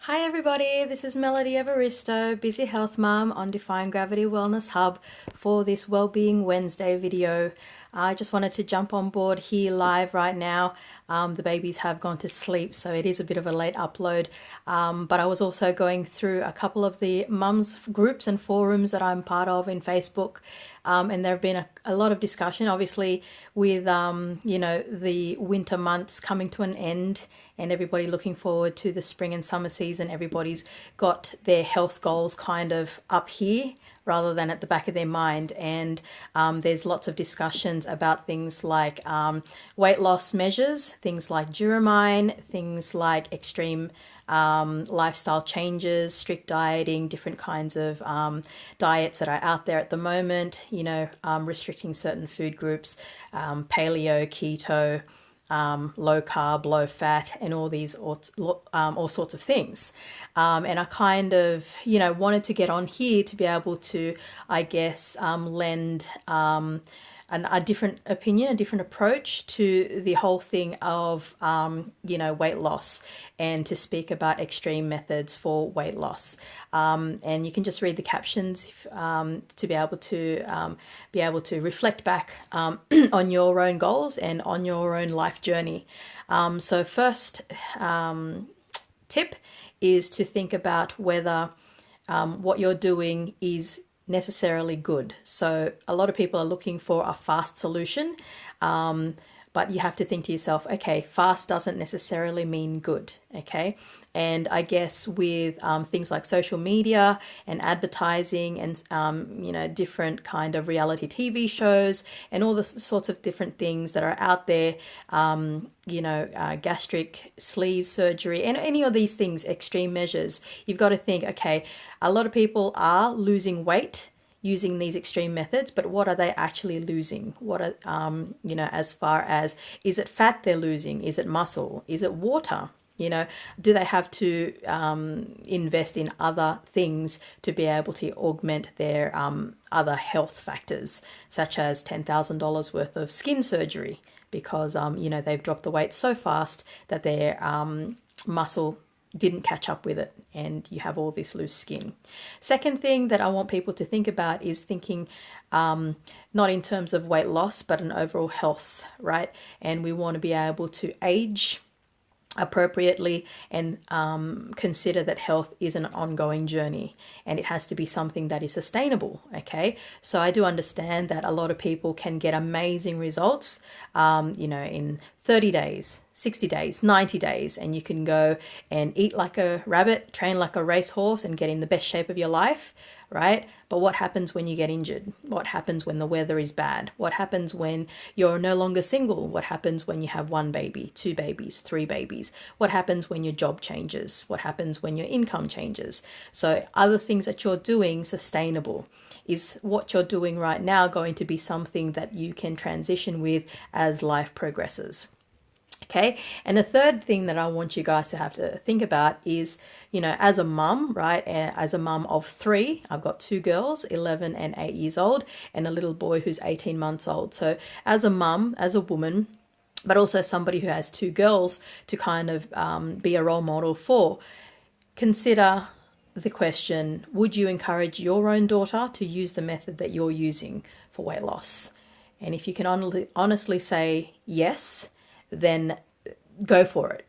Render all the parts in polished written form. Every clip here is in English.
Hi everybody, this is Melody Evaristo, Busy Health Mum on Defying Gravity Wellness Hub for this Wellbeing Wednesday video. I just wanted to jump on board here live right now. The babies have gone to sleep, so it is a bit of a late upload. But I was also going through a couple of the mums groups and forums that I'm part of in Facebook. And there have been a lot of discussion, obviously, with, the winter months coming to an end and everybody looking forward to the spring and summer season. Everybody's got their health goals kind of up here rather than at the back of their mind. And there's lots of discussions about things like weight loss measures, things like Duramine, things like extreme lifestyle changes, strict dieting, different kinds of diets that are out there at the moment, restricting certain food groups, paleo, keto, low carb, low fat, and all sorts of things. And I kind of, wanted to get on here to be able to, I guess, lend a different opinion, a different approach to the whole thing of, weight loss, and to speak about extreme methods for weight loss. And you can just read the captions to be able to reflect back on your own goals and on your own life journey. So first tip is to think about whether what you're doing is necessarily good. So a lot of people are looking for a fast solution, but you have to think to yourself, okay, fast doesn't necessarily mean good, okay? And I guess with things like social media and advertising and, different kind of reality TV shows and all the sorts of different things that are out there, gastric sleeve surgery and any of these things, extreme measures, you've got to think, okay, a lot of people are losing weight using these extreme methods, but what are they actually losing? What are, as far as, is it fat they're losing? Is it muscle? Is it water? Do they have to invest in other things to be able to augment their other health factors, such as $10,000 worth of skin surgery because, they've dropped the weight so fast that their muscle didn't catch up with it and you have all this loose skin. Second thing that I want people to think about is thinking not in terms of weight loss, but an overall health, right? And we want to be able to age appropriately and consider that health is an ongoing journey and it has to be something that is sustainable. Okay, so I do understand that a lot of people can get amazing results in 30 days, 60 days, 90 days, and you can go and eat like a rabbit, train like a racehorse, and get in the best shape of your life, right? But what happens when you get injured? What happens when the weather is bad? What happens when you're no longer single? What happens when you have one baby, two babies, three babies? What happens when your job changes? What happens when your income changes? So other things that you're doing sustainable. Is what you're doing right now going to be something that you can transition with as life progresses? Okay, and the third thing that I want you guys to have to think about is, as a mum, right? As a mum of three, I've got two girls, 11 and 8 years old, and a little boy who's 18 months old. So as a mum, as a woman, but also somebody who has two girls to kind of be a role model for, consider the question, would you encourage your own daughter to use the method that you're using for weight loss? And if you can honestly say yes, then go for it,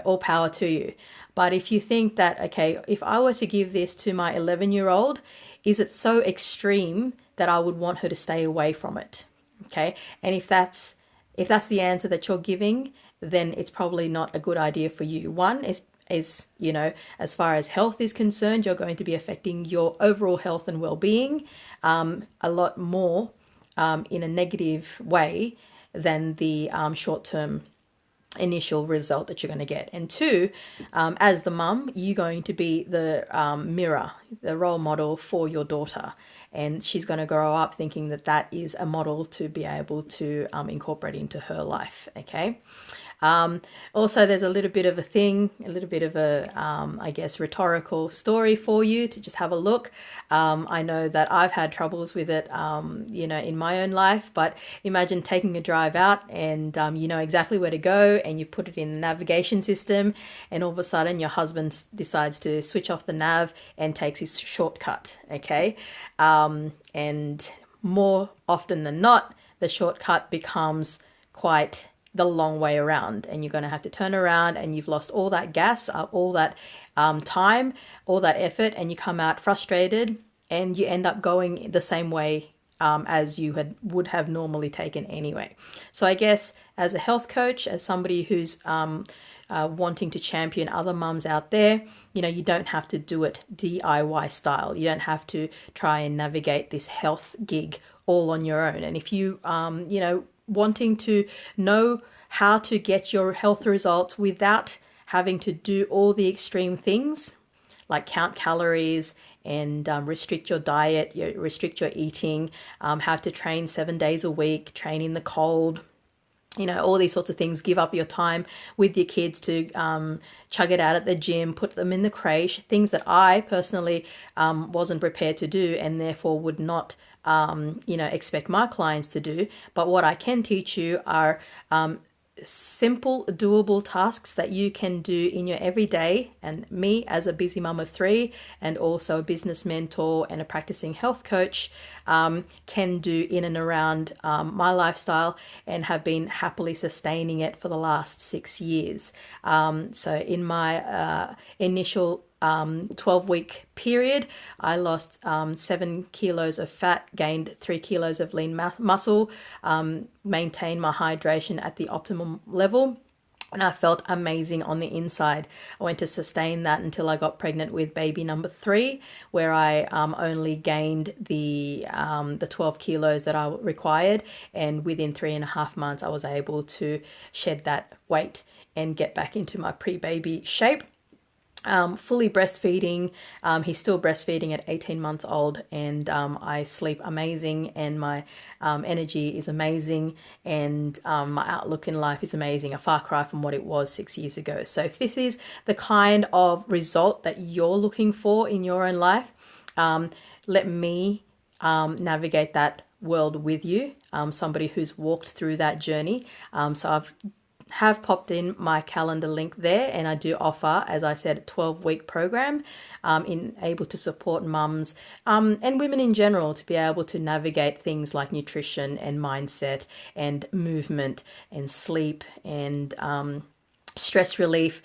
all power to you. But if you think that, okay, if I were to give this to my 11-year-old, is it so extreme that I would want her to stay away from it? Okay, and if that's the answer that you're giving, then it's probably not a good idea for you. One is as far as health is concerned, you're going to be affecting your overall health and well-being a lot more in a negative way than the short-term initial result that you're going to get. And two, as the mum, you're going to be the mirror, the role model for your daughter. And she's going to grow up thinking that that is a model to be able to incorporate into her life. Okay. Also, there's a little bit of a thing, a little bit of a, I guess, rhetorical story for you to just have a look. I know that I've had troubles with it, you know, in my own life, but imagine taking a drive out and you know exactly where to go and you put it in the navigation system, and all of a sudden your husband decides to switch off the nav and takes his shortcut, okay? And more often than not, the shortcut becomes quite the long way around, and you're going to have to turn around, and you've lost all that gas, all that time, all that effort, and you come out frustrated, and you end up going the same way as you would have normally taken anyway. So I guess as a health coach, as somebody who's wanting to champion other mums out there, you know, you don't have to do it DIY style. You don't have to try and navigate this health gig all on your own. And if you, you know, wanting to know how to get your health results without having to do all the extreme things like count calories and restrict your diet, restrict your eating, have to train 7 days a week, train in the cold, you know, all these sorts of things, give up your time with your kids to chug it out at the gym, put them in the creche, things that I personally wasn't prepared to do and therefore would not you know, expect my clients to do. But what I can teach you are simple, doable tasks that you can do in your everyday. And me, as a busy mum of 3 and also a business mentor and a practicing health coach, can do in and around my lifestyle and have been happily sustaining it for the last 6 years. So in my initial 12-week period, I lost 7 kilos of fat, gained 3 kilos of lean muscle, maintained my hydration at the optimum level, and I felt amazing on the inside. I went to sustain that until I got pregnant with baby number 3, where I only gained the 12 kilos that I required, and within 3.5 months I was able to shed that weight and get back into my pre-baby shape. Fully breastfeeding. He's still breastfeeding at 18 months old, and I sleep amazing, and my energy is amazing, and my outlook in life is amazing, a far cry from what it was 6 years ago. So if this is the kind of result that you're looking for in your own life, let me navigate that world with you, somebody who's walked through that journey. So I've have popped in my calendar link there, and I do offer, as I said, a 12-week program able to support mums and women in general to be able to navigate things like nutrition and mindset and movement and sleep and stress relief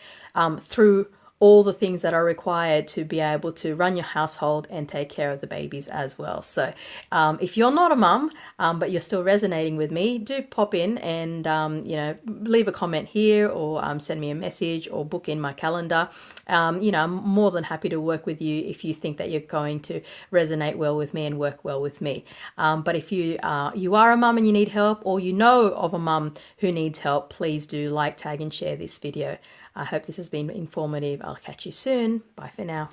through all the things that are required to be able to run your household and take care of the babies as well. So if you're not a mum, but you're still resonating with me, do pop in and, you know, leave a comment here or send me a message or book in my calendar. You know, I'm more than happy to work with you if you think that you're going to resonate well with me and work well with me. But if you are a mum and you need help, or you know of a mum who needs help, please do like, tag and share this video. I hope this has been informative. I'll catch you soon. Bye for now.